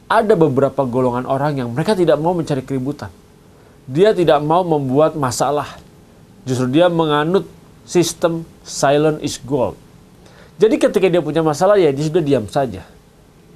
Ada beberapa golongan orang yang mereka tidak mau mencari keributan. Dia tidak mau membuat masalah. Justru dia menganut sistem silent is gold. Jadi ketika dia punya masalah, ya dia sudah diam saja.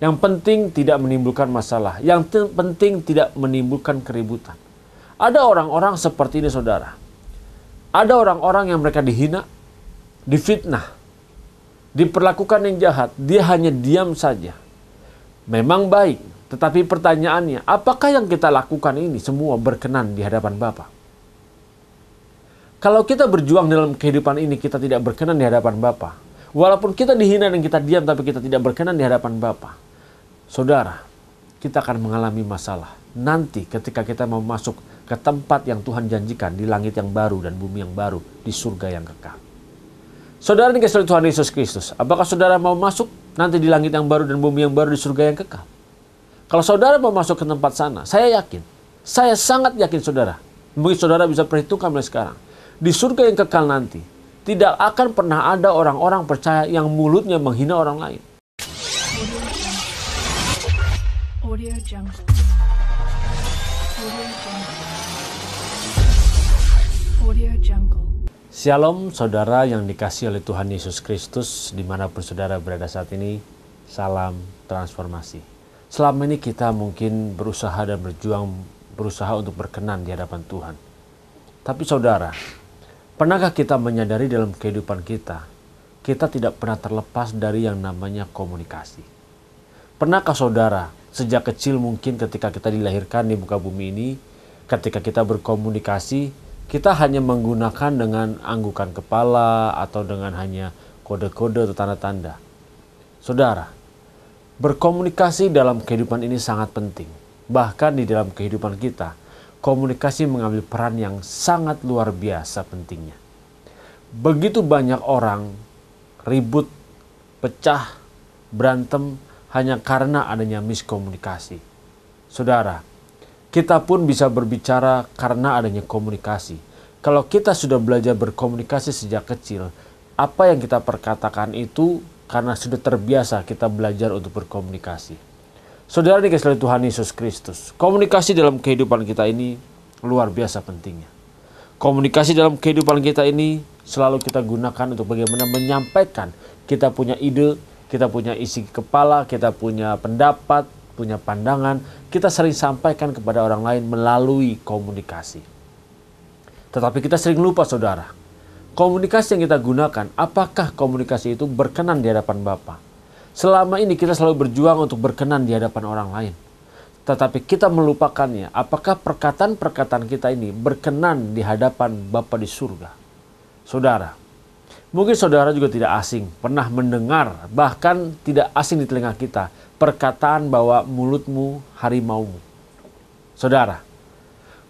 Yang penting tidak menimbulkan masalah. Yang penting tidak menimbulkan keributan. Ada orang-orang seperti ini, saudara. Ada orang-orang yang mereka dihina, difitnah, diperlakukan yang jahat. Dia hanya diam saja. Memang baik, tetapi pertanyaannya, apakah yang kita lakukan ini semua berkenan di hadapan Bapa? Kalau kita berjuang dalam kehidupan ini, kita tidak berkenan di hadapan Bapa. Walaupun kita dihina dan kita diam, tapi kita tidak berkenan di hadapan Bapa. Saudara, kita akan mengalami masalah. Nanti ketika kita mau masuk ke tempat yang Tuhan janjikan, di langit yang baru dan bumi yang baru, di surga yang kekal. Saudara dikasihi Tuhan Yesus Kristus, apakah saudara mau masuk nanti di langit yang baru dan bumi yang baru, di surga yang kekal? Kalau saudara mau masuk ke tempat sana, saya yakin, saya sangat yakin saudara, mungkin saudara bisa perhitungkan mulai sekarang, di surga yang kekal nanti, tidak akan pernah ada orang-orang percaya yang mulutnya menghina orang lain. Audio Jungle. Audio Jungle. Shalom saudara yang dikasihi oleh Tuhan Yesus Kristus, dimanapun saudara berada saat ini, salam transformasi. Selama ini kita mungkin berusaha dan berusaha untuk berkenan di hadapan Tuhan. Tapi saudara, pernahkah kita menyadari dalam kehidupan kita, kita tidak pernah terlepas dari yang namanya komunikasi? Pernahkah saudara, sejak kecil mungkin ketika kita dilahirkan di muka bumi ini, ketika kita berkomunikasi, kita hanya menggunakan dengan anggukan kepala atau dengan hanya kode-kode atau tanda-tanda. Saudara, berkomunikasi dalam kehidupan ini sangat penting. Bahkan di dalam kehidupan kita, komunikasi mengambil peran yang sangat luar biasa pentingnya. Begitu banyak orang ribut, pecah, berantem hanya karena adanya miskomunikasi. Saudara, kita pun bisa berbicara karena adanya komunikasi. Kalau kita sudah belajar berkomunikasi sejak kecil, apa yang kita perkatakan itu karena sudah terbiasa kita belajar untuk berkomunikasi. Saudara dikasihi oleh Tuhan Yesus Kristus, komunikasi dalam kehidupan kita ini luar biasa pentingnya. Komunikasi dalam kehidupan kita ini selalu kita gunakan untuk bagaimana menyampaikan kita punya ide, kita punya isi kepala, kita punya pendapat, punya pandangan, kita sering sampaikan kepada orang lain melalui komunikasi. Tetapi kita sering lupa saudara, komunikasi yang kita gunakan, apakah komunikasi itu berkenan di hadapan Bapa? Selama ini kita selalu berjuang untuk berkenan di hadapan orang lain. Tetapi kita melupakannya, apakah perkataan-perkataan kita ini berkenan di hadapan Bapa di surga? Saudara, mungkin saudara juga tidak asing, pernah mendengar, bahkan tidak asing di telinga kita, perkataan bahwa mulutmu harimaumu. Saudara,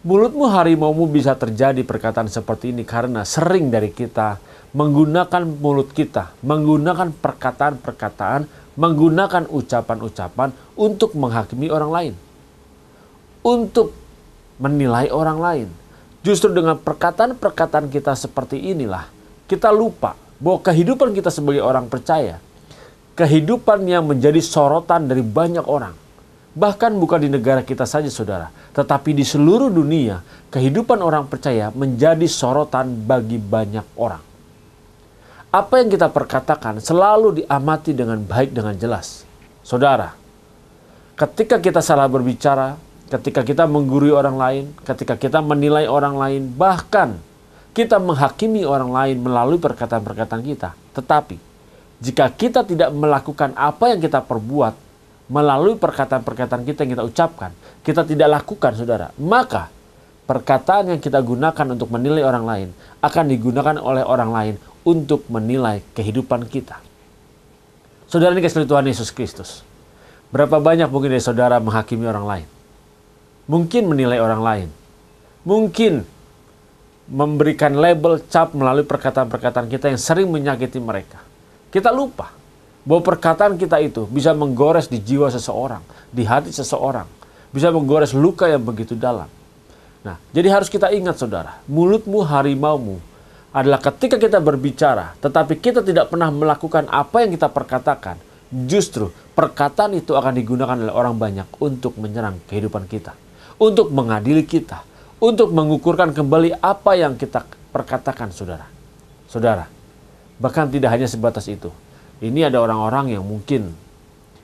mulutmu harimaumu bisa terjadi perkataan seperti ini karena sering dari kita menggunakan mulut kita, menggunakan perkataan-perkataan, menggunakan ucapan-ucapan untuk menghakimi orang lain, untuk menilai orang lain. Justru dengan perkataan-perkataan kita seperti inilah, kita lupa bahwa kehidupan kita sebagai orang percaya, kehidupan yang menjadi sorotan dari banyak orang. Bahkan bukan di negara kita saja saudara, tetapi di seluruh dunia, kehidupan orang percaya menjadi sorotan bagi banyak orang. Apa yang kita perkatakan selalu diamati dengan baik, dengan jelas. Saudara, ketika kita salah berbicara, ketika kita menggurui orang lain, ketika kita menilai orang lain, bahkan kita menghakimi orang lain melalui perkataan-perkataan kita. Tetapi, jika kita tidak melakukan apa yang kita perbuat melalui perkataan-perkataan kita yang kita ucapkan, kita tidak lakukan saudara, maka perkataan yang kita gunakan untuk menilai orang lain akan digunakan oleh orang lain untuk menilai kehidupan kita. Saudara dikasihi Tuhan Yesus Kristus, berapa banyak mungkin dari saudara menghakimi orang lain? Mungkin menilai orang lain. Mungkin memberikan label, cap melalui perkataan-perkataan kita yang sering menyakiti mereka. Kita lupa bahwa perkataan kita itu bisa menggores di jiwa seseorang, di hati seseorang. Bisa menggores luka yang begitu dalam. Nah, jadi harus kita ingat saudara, mulutmu harimaumu adalah ketika kita berbicara, tetapi kita tidak pernah melakukan apa yang kita perkatakan, justru perkataan itu akan digunakan oleh orang banyak untuk menyerang kehidupan kita, untuk mengadili kita, untuk mengukurkan kembali apa yang kita perkatakan, saudara. Saudara, bahkan tidak hanya sebatas itu. Ini ada orang-orang yang mungkin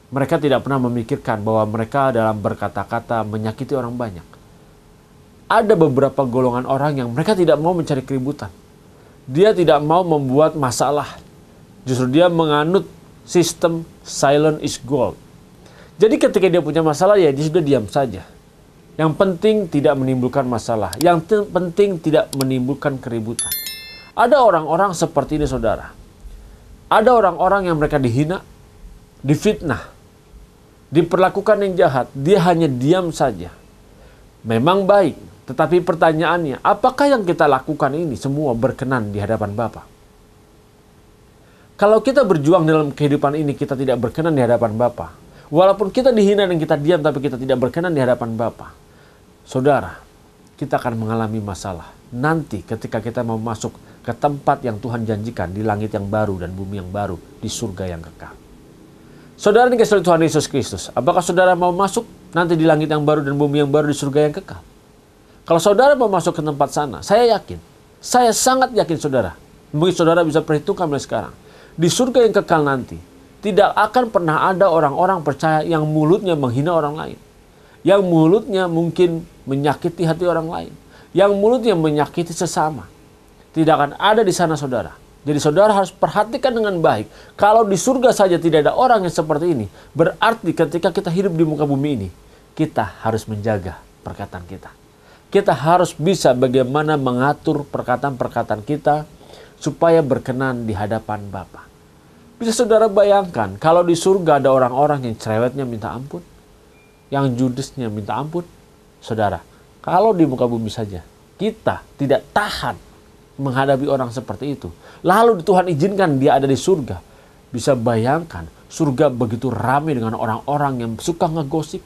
mereka tidak pernah memikirkan bahwa mereka dalam berkata-kata menyakiti orang banyak. Ada beberapa golongan orang yang mereka tidak mau mencari keributan. Dia tidak mau membuat masalah. Justru dia menganut sistem silent is gold. Jadi ketika dia punya masalah, ya dia sudah diam saja. Yang penting tidak menimbulkan masalah. Yang penting tidak menimbulkan keributan. Ada orang-orang seperti ini, saudara. Ada orang-orang yang mereka dihina, difitnah, diperlakukan yang jahat. Dia hanya diam saja. Memang baik, tetapi pertanyaannya, apakah yang kita lakukan ini semua berkenan di hadapan Bapa? Kalau kita berjuang dalam kehidupan ini, kita tidak berkenan di hadapan Bapa. Walaupun kita dihina dan kita diam, tapi kita tidak berkenan di hadapan Bapa. Saudara, kita akan mengalami masalah. Nanti ketika kita mau masuk ke tempat yang Tuhan janjikan, di langit yang baru dan bumi yang baru, di surga yang kekal. Saudara dikasihi Tuhan Yesus Kristus, apakah saudara mau masuk nanti di langit yang baru dan bumi yang baru, di surga yang kekal? Kalau saudara mau masuk ke tempat sana, saya yakin, saya sangat yakin saudara, mungkin saudara bisa perhitungkan mulai sekarang, di surga yang kekal nanti, tidak akan pernah ada orang-orang percaya yang mulutnya menghina orang lain. Yang mulutnya mungkin menyakiti hati orang lain. Yang mulutnya menyakiti sesama. Tidak akan ada di sana, saudara. Jadi saudara harus perhatikan dengan baik. Kalau di surga saja tidak ada orang yang seperti ini, berarti ketika kita hidup di muka bumi ini, kita harus menjaga perkataan kita. Kita harus bisa bagaimana mengatur perkataan-perkataan kita supaya berkenan di hadapan Bapa. Bisa saudara bayangkan kalau di surga ada orang-orang yang cerewetnya minta ampun, yang judesnya minta ampun. Saudara, kalau di muka bumi saja kita tidak tahan menghadapi orang seperti itu, lalu Tuhan izinkan dia ada di surga, bisa bayangkan surga begitu ramai dengan orang-orang yang suka ngegosip,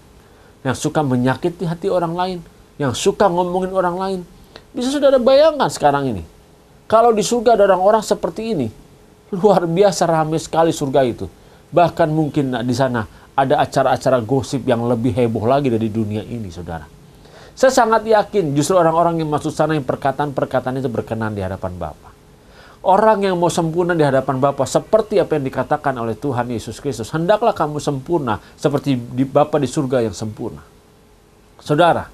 yang suka menyakiti hati orang lain, yang suka ngomongin orang lain. Bisa saudara bayangkan sekarang ini, kalau di surga ada orang-orang seperti ini, luar biasa ramai sekali surga itu. Bahkan mungkin di sana ada acara-acara gosip yang lebih heboh lagi dari dunia ini, saudara. Saya sangat yakin justru orang-orang yang masuk sana yang perkataan-perkataan itu berkenan di hadapan Bapa. Orang yang mau sempurna di hadapan Bapa seperti apa yang dikatakan oleh Tuhan Yesus Kristus. Hendaklah kamu sempurna seperti Bapa di surga yang sempurna. Saudara,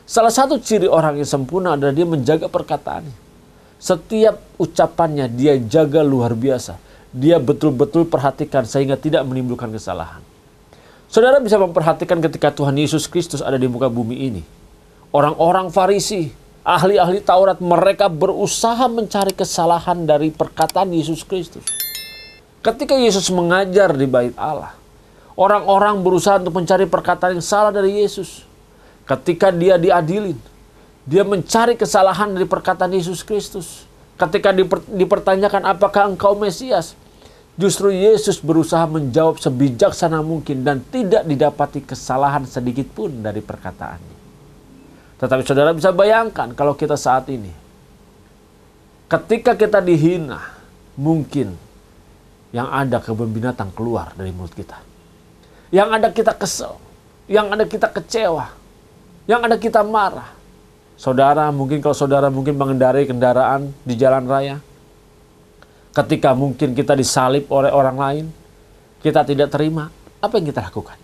salah satu ciri orang yang sempurna adalah dia menjaga perkataannya. Setiap ucapannya dia jaga luar biasa. Dia betul-betul perhatikan sehingga tidak menimbulkan kesalahan. Saudara bisa memperhatikan ketika Tuhan Yesus Kristus ada di muka bumi ini. Orang-orang Farisi, ahli-ahli Taurat, mereka berusaha mencari kesalahan dari perkataan Yesus Kristus. Ketika Yesus mengajar di bait Allah, orang-orang berusaha untuk mencari perkataan yang salah dari Yesus. Ketika dia diadilin, dia mencari kesalahan dari perkataan Yesus Kristus. Ketika dipertanyakan apakah engkau Mesias, justru Yesus berusaha menjawab sebijaksana mungkin dan tidak didapati kesalahan sedikit pun dari perkataannya. Tetapi saudara bisa bayangkan kalau kita saat ini, ketika kita dihina, mungkin yang ada kebun binatang keluar dari mulut kita. Yang ada kita kesel, yang ada kita kecewa, yang ada kita marah. Saudara, mungkin kalau saudara mengendarai kendaraan di jalan raya, ketika mungkin kita disalib oleh orang lain, kita tidak terima, apa yang kita lakukan?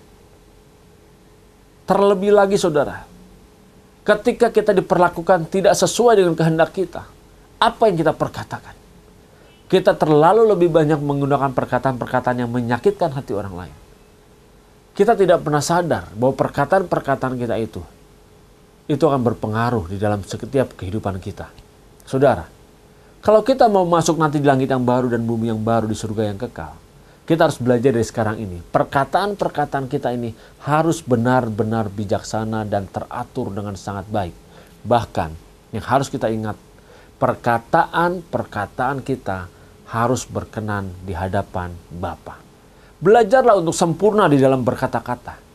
Terlebih lagi saudara, ketika kita diperlakukan tidak sesuai dengan kehendak kita, apa yang kita perkatakan? Kita terlalu lebih banyak menggunakan perkataan-perkataan yang menyakitkan hati orang lain. Kita tidak pernah sadar bahwa perkataan-perkataan kita itu akan berpengaruh di dalam setiap kehidupan kita. Saudara, kalau kita mau masuk nanti di langit yang baru dan bumi yang baru di surga yang kekal, kita harus belajar dari sekarang ini. Perkataan-perkataan kita ini harus benar-benar bijaksana dan teratur dengan sangat baik. Bahkan yang harus kita ingat, perkataan-perkataan kita harus berkenan di hadapan Bapa. Belajarlah untuk sempurna di dalam berkata-kata.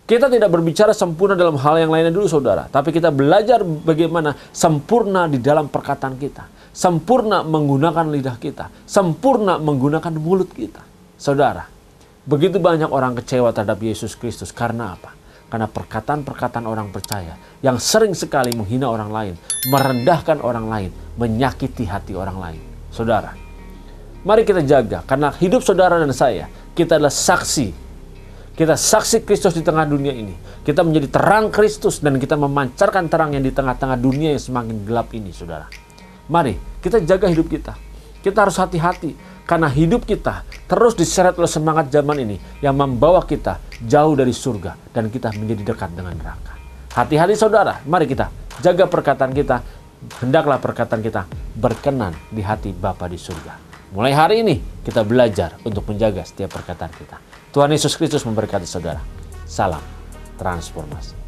Kita tidak berbicara sempurna dalam hal yang lainnya dulu saudara. Tapi kita belajar bagaimana sempurna di dalam perkataan kita. Sempurna menggunakan lidah kita. Sempurna menggunakan mulut kita. Saudara, Begitu banyak orang kecewa terhadap Yesus Kristus. Karena apa? Karena perkataan-perkataan orang percaya yang sering sekali menghina orang lain, merendahkan orang lain, menyakiti hati orang lain. Saudara, mari kita jaga, karena hidup saudara dan saya, kita adalah saksi. Kita saksi Kristus di tengah dunia ini. Kita menjadi terang Kristus dan kita memancarkan terang yang di tengah-tengah dunia yang semakin gelap ini, saudara. Mari kita jaga hidup kita. Kita harus hati-hati, karena hidup kita terus diseret oleh semangat zaman ini yang membawa kita jauh dari surga dan kita menjadi dekat dengan neraka. Hati-hati saudara, mari kita jaga perkataan kita. Hendaklah perkataan kita berkenan di hati Bapa di surga. Mulai hari ini kita belajar untuk menjaga setiap perkataan kita. Tuhan Yesus Kristus memberkati saudara. Salam transformasi.